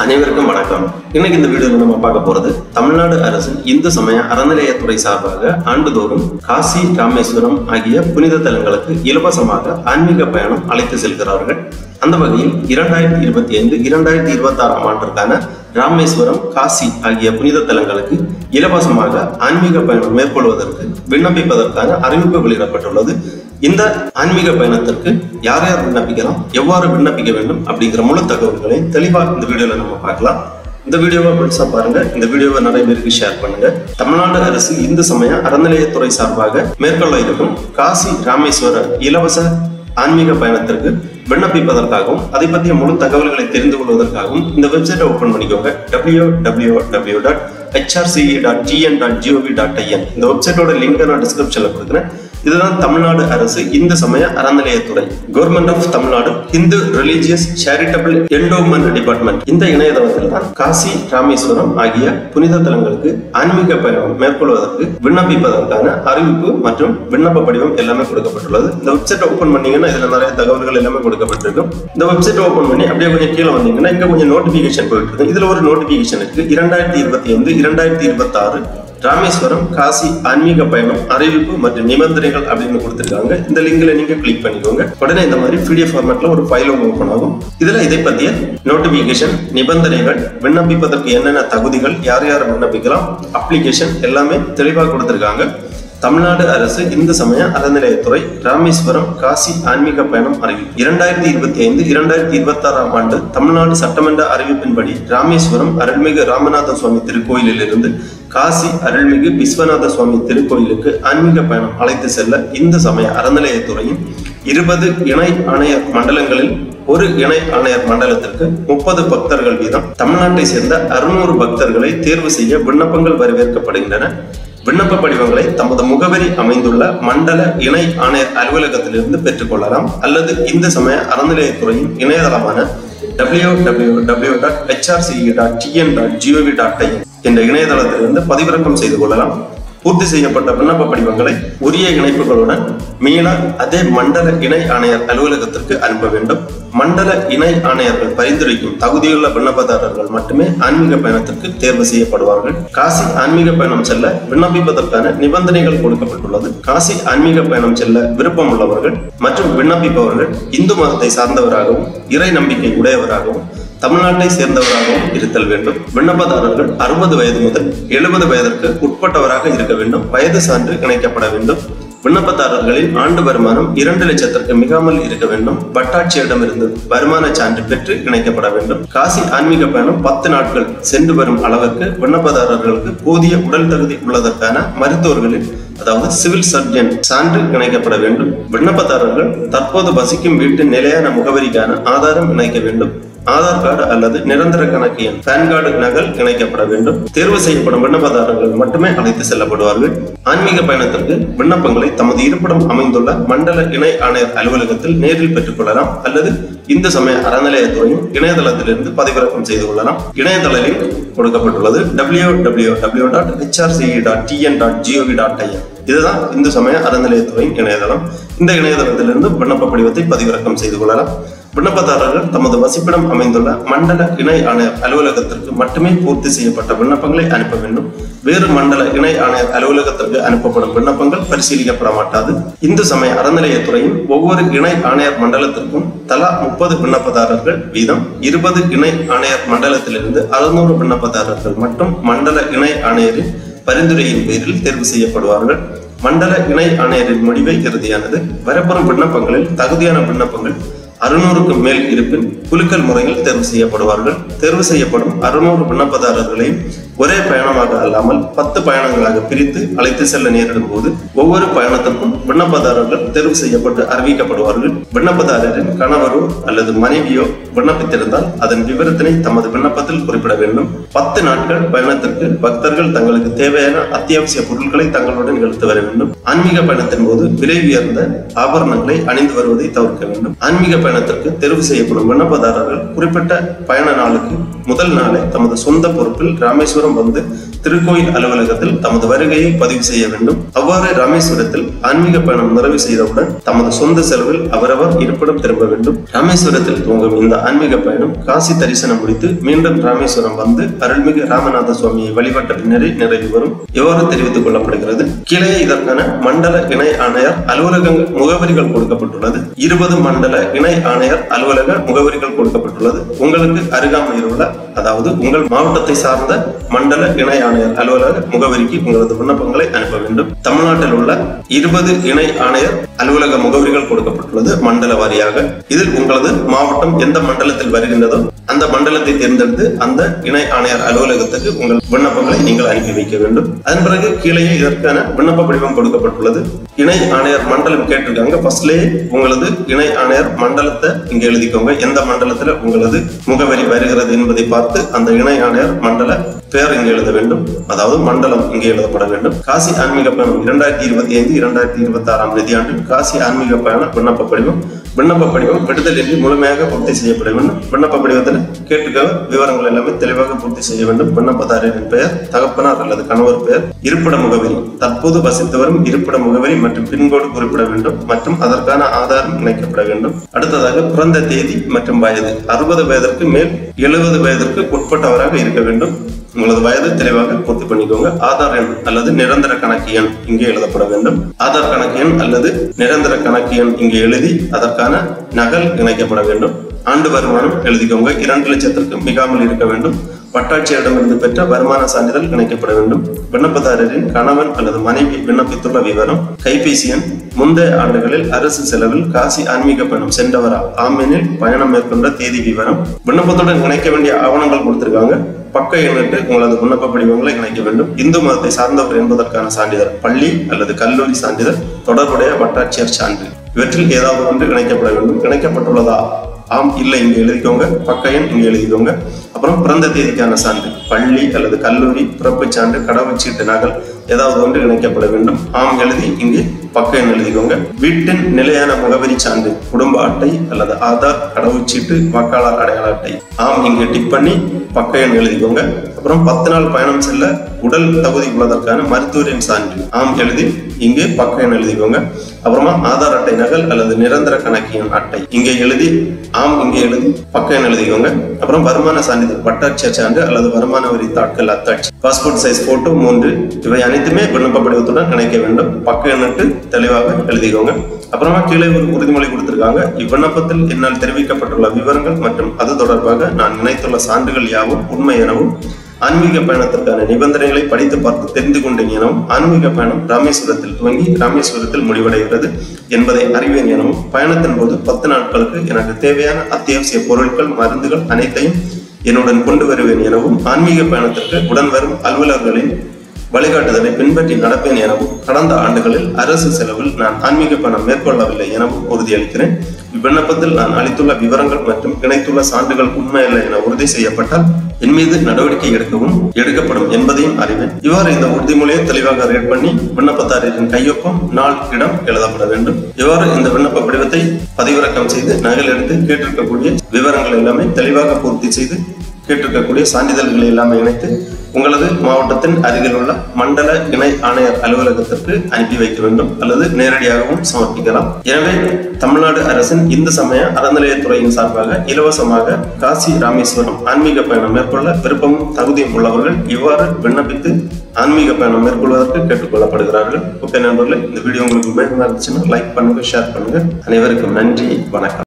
அனைவருக்கும் வணக்கம். இன்னைக்கு இந்த வீடியோல நம்ம பார்க்க போறது தமிழ்நாடு அரசின் இந்து சமய அறநிலையத்துறை சார்பாக ஆண்டுதோறும் காசி, ராமேஸ்வரம் ஆகிய புனித தலங்களுக்கு இலவசமாக ஆன்மீக பயணம் அழைத்து செல்கிறார்கள். அந்த வகையில் 2025-2026 ஆண்டிற்கான ராமேஸ்வரம், காசி ஆகிய புனித தலங்களுக்கு இலவசமாக ஆன்மீக பயணம் மேற்கொள்வதற்கு விண்ணப்பிப்பதற்கான அறிவிப்பு வெளியிடப்பட்டுள்ளது. இந்த ஆன்மீக பயணத்திற்கு யார் யார் விண்ணப்பிக்கலாம், எவ்வாறு விண்ணப்பிக்க வேண்டும் அப்படிங்கிற முழு தகவல்களை தெளிவாக இந்த வீடியோல நம்ம பார்க்கலாம். இந்த வீடியோவை பெருசா பாருங்க. இந்த வீடியோவை நிறைய பேருக்கு ஷேர் பண்ணுங்க. தமிழ்நாடு அரசு இந்து சமய அறநிலையத்துறை சார்பாக மேற்கொள்ள இருக்கும் காசி, ராமேஸ்வர இலவச ஆன்மீக பயணத்திற்கு விண்ணப்பிப்பதற்காகவும் அதை பற்றிய முழு தகவல்களை தெரிந்து கொள்வதற்காகவும் இந்த வெப்சைட்டை ஓபன் பண்ணிக்கோங்க. www.hrce.tn.gov.in. இந்த வெப்சைட்டோட லிங்க் நான் டிஸ்கிரிப்ஷன்ல கொடுக்குறேன். இதுதான் தமிழ்நாடு அரசு இந்து சமய அறநிலையத்துறை, government of Tamil Nadu Hindu religious charitable endowment department. இந்த இணையதளத்தில் தான் காசி, ராமேஸ்வரம் ஆகிய புனித தலங்களுக்கு ஆன்மீக பயணம் மேற்கொள்வதற்கு விண்ணப்பிப்பதற்கான அறிவிப்பு மற்றும் விண்ணப்ப படிவம் எல்லாமே கொடுக்கப்பட்டுள்ளது. இந்த வெப்சைட் ஓபன் பண்ணீங்கன்னா இதுல நிறைய தகவல்கள் எல்லாமே கொடுக்கப்பட்டிருக்கும். இந்த வெப்சைட் ஓபன் பண்ணி அப்படியே கொஞ்சம் கீழே வந்தீங்கன்னா இங்க கொஞ்சம் நோட்டிபிகேஷன் போயிட்டு இருக்கு. இதுல ஒரு நோட்டிபிகேஷன் இருக்கு. 2025-2026 ராமேஸ்வரம், காசி ஆன்மீக பயணம் அறிவிப்பு மற்றும் நிபந்தனைகள் அப்படின்னு கொடுத்திருக்காங்க. இந்த லிங்க்ல நீங்க கிளிக் பண்ணிக்கோங்க. உடனே இந்த மாதிரி PDF ஃபார்மேட்ல ஒரு ஃபைல் ஓபன் ஆகும். இதுல இதை பத்திய நோட்டிபிகேஷன், நிபந்தனைகள், விண்ணப்பிப்பதற்கு என்னென்ன தகுதிகள், யார் யார் விண்ணப்பிக்கலாம், அப்ளிகேஷன் எல்லாமே தெளிவாக கொடுத்திருக்காங்க. தமிழ்நாடு அரசு இந்து சமய அறநிலையத்துறை ராமேஸ்வரம், காசி ஆன்மீக பயணம் அறிவிப்பு 2025-2026 ஆண்டு தமிழ்நாடு சட்டமன்ற அறிவிப்பின்படி ராமேஸ்வரம் அருள்மிகு ராமநாத சுவாமி திருக்கோயிலில் இருந்து காசி அருள்மிகு விஸ்வநாத சுவாமி திருக்கோயிலுக்கு ஆன்மீக பயணம் அழைத்து செல்ல இந்து சமய அறநிலையத்துறையின் 20 இணை ஆணையர் மண்டலங்களில் ஒரு இணை ஆணையர் மண்டலத்திற்கு 30 பக்தர்கள் வீதம் தமிழ்நாட்டை சேர்ந்த 600 பக்தர்களை தேர்வு செய்ய விண்ணப்பங்கள் வரவேற்கப்படுகின்றன. விண்ணப்ப படிவங்களை தமது முகவரி அமைந்துள்ள மண்டல இணை ஆணையர் அலுவலகத்திலிருந்து பெற்றுக்கொள்ளலாம் அல்லது இந்து சமய அறநிலையத்துறையின் இணையதளமான www.hrce.tn.gov.in என்ற இணையதளத்திலிருந்து பதிவிறக்கம் செய்து கொள்ளலாம். பூர்த்தி செய்யப்பட்ட விண்ணப்ப படிவங்களை உரிய இணைப்புகளுடன் மீள அதே மண்டல இணை ஆணையர் அலுவலகத்திற்கு அனுப்ப வேண்டும். மண்டல இணை ஆணையர்கள் பரிந்துரைக்கும் தகுதியுள்ள விண்ணப்பதாரர்கள் மட்டுமே ஆன்மீக பயணத்திற்கு தேர்வு செய்யப்படுவார்கள். காசி ஆன்மீக பயணம் செல்ல விண்ணப்பிப்பதற்கான நிபந்தனைகள் கொடுக்கப்பட்டுள்ளது. காசி ஆன்மீக பயணம் செல்ல விருப்பம் உள்ளவர்கள் மற்றும் விண்ணப்பிப்பவர்கள் இந்து மதத்தை சார்ந்தவராகவும் இறை நம்பிக்கை உடையவராகவும் தமிழ்நாட்டை சேர்ந்தவராகவும் இருத்தல் வேண்டும். விண்ணப்பதாரர்கள் 60 வயது முதல் 70 வயதிற்கு உட்பட்டவராக இருக்க வேண்டும். வயது சான்று இணைக்கப்பட வேண்டும். விண்ணப்பதாரர்களின் ஆண்டு வருமானம் 2 லட்சத்திற்கு மிகாமல் இருக்க வேண்டும். வட்டாட்சியரிடமிருந்து வருமான சான்று பெற்று இணைக்கப்பட வேண்டும். காசி ஆன்மீக பயணம் 10 நாட்கள் சென்று வரும் அளவிற்கு விண்ணப்பதாரர்களுக்கு போதிய உடல் தகுதி உள்ளதற்கான மருத்துவர்களின், அதாவது சிவில் சர்ஜன் சான்று இணைக்கப்பட வேண்டும். விண்ணப்பதாரர்கள் தற்போது வசிக்கும் வீட்டின் நிலையான முகவரிக்கான ஆதாரம் இணைக்க வேண்டும். ஆதார் கார்டு அல்லது நிரந்தர கணக்கு எண், பான் கார்டு நகல் இணைக்கப்பட வேண்டும். தேர்வு செய்யப்படும் விண்ணப்பதாரர்கள் மட்டுமே அழைத்து செல்லப்படுவார்கள். ஆன்மீக பயணத்திற்கு விண்ணப்பங்களை தமது இருப்பிடம் அமைந்துள்ள மண்டல இணை ஆணையர் அலுவலகத்தில் நேரில் பெற்றுக் கொள்ளலாம் அல்லது இந்து சமய அறநிலையத்துறையின் இணையதளத்திலிருந்து பதிவிறக்கம் செய்து கொள்ளலாம். இணையதள லிங்க் கொடுக்கப்பட்டுள்ளது. www.hrce.tn.gov.in. இதுதான் இந்து சமய அறநிலையத்துறையின் இணையதளம். இந்த இணையதளத்திலிருந்து விண்ணப்ப படிவத்தை பதிவிறக்கம் செய்து கொள்ளலாம். விண்ணப்பதாரர்கள் தமது வசிப்பிடம் அமைந்துள்ள மண்டல இணை ஆணையர் அலுவலகத்திற்கு மட்டுமே பூர்த்தி செய்யப்பட்ட விண்ணப்பங்களை அனுப்ப வேண்டும். வேறு மண்டல இணை ஆணையர் அலுவலகத்திற்கு அனுப்பப்படும் விண்ணப்பங்கள் பரிசீலிக்கப்பட மாட்டாது. இந்து சமய அறநிலையத்துறையின் ஒவ்வொரு இணை ஆணையர் மண்டலத்திற்கும் தலா 30 விண்ணப்பதாரர்கள் வீதம் 20 இணை ஆணையர் மண்டலத்திலிருந்து 600 விண்ணப்பதாரர்கள் மட்டும் மண்டல இணை ஆணையரின் பரிந்துரையின் பேரில் தேர்வு செய்யப்படுவார்கள். மண்டல இணை ஆணையரின் முடிவை இறுதியானது. வரப்பெறும் விண்ணப்பங்களில் தகுதியான விண்ணப்பங்கள் 600க்கு மேல் இருப்பின் குலுக்கல் முறையில் தேர்வு செய்யப்படுவார்கள். தேர்வு செய்யப்படும் 600 விண்ணப்பதாரர்களையும் ஒரே பயணமாக அல்லாமல் 10 பயணங்களாக பிரித்து அழைத்து செல்ல நேரிடும் போது ஒவ்வொரு பயணத்திற்கும் விண்ணப்பதாரர்கள் தேர்வு செய்யப்பட்டு அறிவிக்கப்படுவார்கள். விண்ணப்பதாரரின் கணவரோ அல்லது மனைவியோ விண்ணப்பித்திருந்தால் அதன் விவரத்தினை தமது விண்ணப்பத்தில் குறிப்பிட வேண்டும். 10 நாட்கள் பயணத்திற்கு பக்தர்கள் தங்களுக்கு தேவையான அத்தியாவசிய பொருட்களை தங்களுடன் எடுத்து வர வேண்டும். ஆன்மீக பயணத்தின் போது விலை உயர்ந்த ஆபரணங்களை அணிந்து வருவதை தவிர்க்க வேண்டும். ஆன்மீக பயணத்திற்கு தேர்வு செய்யப்படும் விண்ணப்பதாரர்கள் குறிப்பிட்ட பயண நாளுக்கு முதல் நாளை தமது சொந்த பொறுப்பில் ராமேஸ்வரம் ராமேஸ்வரம் வந்து திருக்கோயில் அலுவலகத்தில் தமது வருகையை பதிவு செய்ய வேண்டும். அவ்வாறு ராமேஸ்வரத்தில் ஆன்மீக பயணம் நிறைவு செய்தவுடன் தமது சொந்த செலவில் அவரவர் இருப்பிடம் திரும்ப வேண்டும். ராமேஸ்வரத்தில் துவங்கும் இந்த ஆன்மீக பயணம் காசி தரிசனம் முடித்து மீண்டும் ராமேஸ்வரம் வந்து அருள்மிகு ராமநாத சுவாமியை வழிபட்ட பின்னரே நிறைவு வரும். இவ்வாறு தெரிவித்துக் கொள்ளப்படுகிறது. கீழே இதற்கான மண்டல இணை ஆணையர் அலுவலக முகவரிகள் கொடுக்கப்பட்டுள்ளது. 20 மண்டல இணை ஆணையர் அலுவலக முகவரிகள் கொடுக்கப்பட்டுள்ளது. உங்களுக்கு அருகாமையில் உள்ள, அதாவது உங்கள் மாவட்டத்தை சார்ந்த மண்டல இணை ஆணையர் அலுவலக முகவரிக்கு உங்களது விண்ணப்பங்களை அனுப்ப வேண்டும். தமிழ்நாட்டில் உள்ள 20 இணை ஆணையர் அலுவலக முகவரிகள் கொடுக்கப்பட்டுள்ளது மண்டல வாரியாக. இதில் உங்களது மாவட்டம் எந்த மண்டலத்தில் வருகின்றதோ அந்த மண்டலத்தை தேர்ந்தெடுத்து அந்த இணை ஆணையர் அலுவலகத்துக்கு உங்கள் விண்ணப்பங்களை நீங்கள் அனுப்பி வைக்க வேண்டும். அதன் பிறகு கீழே இதற்கான விண்ணப்ப படிவம் கொடுக்கப்பட்டுள்ளது. இணை ஆணையர் மண்டலம் கேட்டிருக்காங்க. ஃபர்ஸ்ட்லேயே உங்களது இணை ஆணையர் மண்டலத்தை இங்க எழுதிக்கோங்க. எந்த மண்டலத்துல உங்களது முகவரி வருகிறது என்பதை பார்த்து அந்த இணை ஆணையர் மண்டல பெயர் இங்கு எழுத வேண்டும். அதாவது மண்டலம் இங்கே எழுதப்பட வேண்டும். காசி ஆன்மீக பயணம் 2025-2026 நிதியாண்டில் காசி ஆன்மீக பயண விண்ணப்ப படிவம் விடுதலின்றி முழுமையாக பூர்த்தி செய்யப்பட வேண்டும். விண்ணப்ப படிவத்தில் கேட்டுக்க விவரங்கள் எல்லாமே தெளிவாக பூர்த்தி செய்ய வேண்டும். விண்ணப்பதாரரின் பெயர், தகப்பனார் அல்லது கணவர் பெயர், இருப்பிட முகவரி, தற்போது வசித்து வரும் இருப்பிட முகவரி மற்றும் பின்கோடு குறிப்பிட வேண்டும் மற்றும் அதற்கான ஆதாரம் இணைக்கப்பட வேண்டும். அடுத்ததாக பிறந்த தேதி மற்றும் வயது 60 வயதிற்கு மேல் 70 வயதிற்கு உட்பட்டவராக இருக்க வேண்டும். உங்களது வயது தெளிவாக பூர்த்தி பண்ணிக்கோங்க. ஆதார் எண் அல்லது நிரந்தர கணக்கு எண் இங்கே எழுதப்பட வேண்டும். ஆதார் கணக்கு எண் அல்லது நிரந்தர கணக்கு எண் இங்கே எழுதி அதற்கான நகல் இணைக்கப்பட வேண்டும். ஆண்டு வருமானம் எழுதிக்கோங்க. 2 லட்சத்திற்கு மிகாமல் இருக்க வேண்டும். வட்டாட்சியரிடமிருந்து பெற்ற வருமான சான்றிதழ் இணைக்கப்பட வேண்டும். விண்ணப்பதாரரின் கணவன் அல்லது மனைவி விண்ணப்பித்துள்ள விவரம், கைபேசி எண், முந்தைய ஆண்டுகளில் அரசு செலவில் காசி ஆன்மீக பயணம் சென்றவரா, ஆமெனில் பயணம் மேற்கொண்ட தேதி விவரம், விண்ணப்பத்துடன் இணைக்க வேண்டிய ஆவணங்கள் கொடுத்திருக்காங்க. பக்க எண்ணிட்டு உங்களது விண்ணப்ப படிவங்களை இணைக்க வேண்டும். இந்து மதத்தை சார்ந்தவர் என்பதற்கான சான்றிதழ், பள்ளி அல்லது கல்லூரி சான்றிதழ், தொடர்புடைய வட்டாட்சியர் சான்று, இவற்றில் ஏதாவது ஒன்று இணைக்கப்பட வேண்டும். இணைக்கப்பட்டுள்ளதா? ஆம், இல்லை இங்கே எழுதிக்கோங்க. பக்க எண் இங்கே எழுதிக்கோங்க. அப்புறம் பிறந்த தேதிக்கான சான்று, பள்ளி அல்லது கல்லூரி, பிறப்பு சான்று, கடவுச்சீட்டு நகல் ஏதாவது ஒன்று இணைக்கப்பட வேண்டும். ஆம் எழுதி இங்கே பக்க எண் எழுதிக்கோங்க. வீட்டின் நிலையான முகவரி சான்று, குடும்ப அட்டை அல்லது ஆதார், கடவுச்சீட்டு, வாக்காளர் அடையாள அட்டை. ஆம் இங்கே டிக் பண்ணி பக்க எண் எழுதிக்கோங்க. அப்புறம் 10 நாள் பயணம் செல்ல உடல் தகுதி உள்ளதற்கான மருத்துவரின் சான்று, ஆம் எழுதி இங்கே பக்க எண் எழுதிக்கோங்க. அப்புறமா ஆதார் அட்டை நகல் அல்லது நிரந்தர கணக்கு எண் அட்டை இங்கே எழுதி ஆம் இங்கே எழுதி பக்க எண் எழுதிக்கோங்க. அப்புறம் வருமான சான்றிதழ், வட்டாட்சியர் சான்று அல்லது வருமான வரி தாட்கள் அத்தாட்சி, பாஸ்போர்ட் சைஸ் போட்டோ 3 இவை அனைத்துமே விண்ணப்ப படிவத்துடன் இணைக்க வேண்டும். பக்க எண்ணிட்டு தெளிவாக எழுதிக்கோங்க. அப்புறமா கீழே ஒரு உறுதிமொழி கொடுத்திருக்காங்க. இவ்விண்ணப்பத்தில் என்னால் தெரிவிக்கப்பட்டுள்ள விவரங்கள் மற்றும் அது தொடர்பாக நான் இணைத்துள்ள சான்றுகள் யாவும் உண்மை எனவும், ஆன்மீக பயணத்திற்கான நிபந்தனைகளை படித்து பார்த்து தெரிந்து கொண்டேன் எனவும், ஆன்மீக பயணம் ராமேஸ்வரத்தில் துவங்கி ராமேஸ்வரத்தில் முடிவடைகிறது என்பதை அறிவேன் எனவும், பயணத்தின் போது 10 நாட்களுக்கு எனக்கு தேவையான அத்தியாவசிய பொருட்கள், மருந்துகள் அனைத்தையும் என்னுடன் கொண்டு வருவேன் எனவும், ஆன்மீக பயணத்திற்கு உடன் வரும் அலுவலர்களின் வழிகாட்டுதலை பின்பற்றி நடப்பேன் எனவும், கடந்த ஆண்டுகளில் அரசு செலவில் நான் ஆன்மீக பயணம் மேற்கொள்ளவில்லை எனவும் உறுதியளிக்கிறேன். இவ்விண்ணப்பத்தில் நான் அளித்துள்ள விவரங்கள் மற்றும் இணைத்துள்ள சான்றுகள் உண்மையல்ல என உறுதி செய்யப்பட்டால் என் மீது நடவடிக்கை எடுக்கப்படும் என்பதையும் அறிவேன். இவ்வாறு இந்த உறுதிமொழியை தெளிவாக ரீட் பண்ணி விண்ணப்பதாரரின் கையொப்பம், நாள், இடம் எழுதப்பட வேண்டும். இவ்வாறு இந்த விண்ணப்ப படிவத்தை பதிவிறக்கம் செய்து நகல் எடுத்து கேட்டிருக்கக்கூடிய விவரங்கள் எல்லாமே தெளிவாக பூர்த்தி செய்து கேட்டிருக்கக்கூடிய சான்றிதழ்களை எல்லாமே இணைத்து உங்களது மாவட்டத்தின் அருகில் உள்ள மண்டல இணை ஆணையர் அலுவலகத்திற்கு அனுப்பி வைக்க வேண்டும் அல்லது நேரடியாகவும் சமர்ப்பிக்கலாம். எனவே தமிழ்நாடு அரசின் இந்து சமய அறநிலையத்துறையின் சார்பாக இலவசமாக காசி ராமேஸ்வரம் ஆன்மீக பயணம் மேற்கொள்ள விருப்பமும் தகுதியும் உள்ளவர்கள் இவ்வாறு விண்ணப்பித்து ஆன்மீக பயணம் மேற்கொள்வதற்கு கேட்டுக்கொள்ளப்படுகிறார்கள். ஓகே நண்பர்களே, இந்த வீடியோ உங்களுக்கு உபயோகமாக இருந்துச்சுன்னா லைக் பண்ணுங்க, ஷேர் பண்ணுங்க. அனைவருக்கும் நன்றி, வணக்கம்.